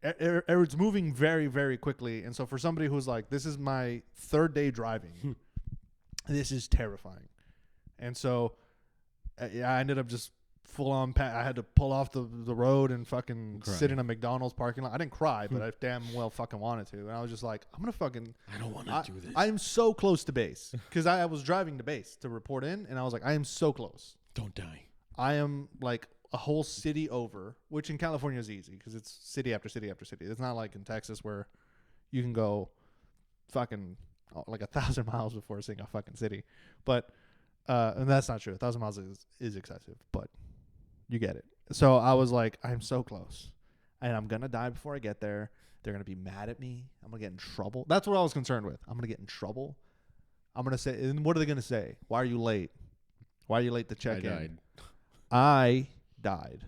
it's moving very, very quickly. And so for somebody who's like, this is my third day driving, this is terrifying. And so I ended up just full on. I had to pull off the road and fucking sit in a McDonald's parking lot. I didn't cry, but I damn well fucking wanted to. And I was just like, I'm gonna fucking. I don't want to do this. I am so close to base because I was driving to base to report in, and I was like, I am so close. Don't die. I am like a whole city over, which in California is easy because it's city after city after city. It's not like in Texas where you can go fucking like 1,000 miles before seeing a fucking city, but. And that's not true. 1,000 miles is excessive, but you get it. So I was like, I'm so close, and I'm gonna die before I get there. They're gonna be mad at me. I'm gonna get in trouble. That's what I was concerned with. I'm gonna get in trouble. I'm gonna say, and what are they gonna say? Why are you late? Why are you late to check in? I died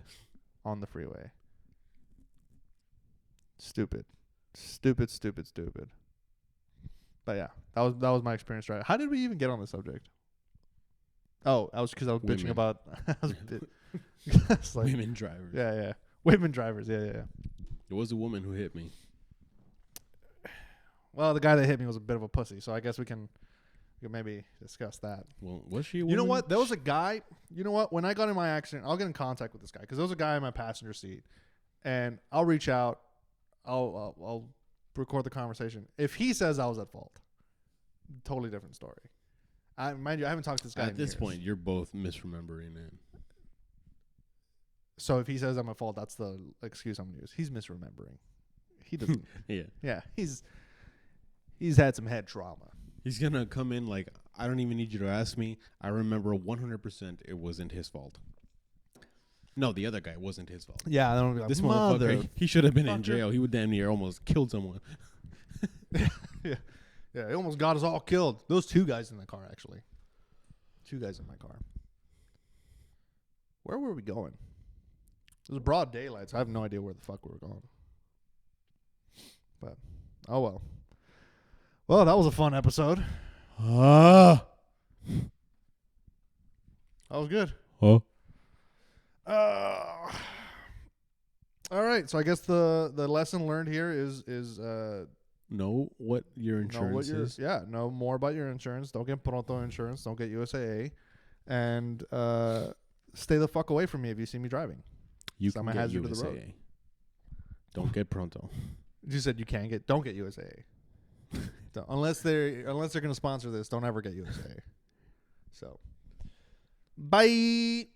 on the freeway. Stupid. But yeah, that was my experience. Right? How did we even get on this subject? Oh, I was because I was bitching about like, women drivers. Yeah. Women drivers. Yeah. It was a woman who hit me. Well, the guy that hit me was a bit of a pussy, so I guess we can maybe discuss that. Well, was she a woman? You know what? There was a guy. You know what? When I got in my accident, I'll get in contact with this guy because there was a guy in my passenger seat, and I'll reach out. I'll record the conversation. If he says I was at fault, totally different story. Mind you, I haven't talked to this guy at in this years. point. You're both misremembering it. So if he says I'm at fault, that's the excuse I'm gonna use. He's misremembering. He doesn't. Yeah. He's had some head trauma. He's gonna come in like, I don't even need you to ask me. I remember 100% it wasn't his fault. No, the other guy wasn't his fault. Yeah, I don't know. This motherfucker, he should have been in jail. He would damn near almost killed someone. Yeah, he almost got us all killed. Those two guys in the car, actually. Two guys in my car. Where were we going? It was broad daylight, so I have no idea where the fuck we were going. But, oh well. Well, that was a fun episode. That was good. Huh? All right, so I guess the lesson learned here is know what your insurance is. Yeah, know more about your insurance. Don't get Pronto insurance. Don't get USAA. And stay the fuck away from me if you see me driving. You can get hazard USAA. to the road. Don't get Pronto. You said you can get. Don't get USAA. unless they're going to sponsor this, don't ever get USAA. So, bye.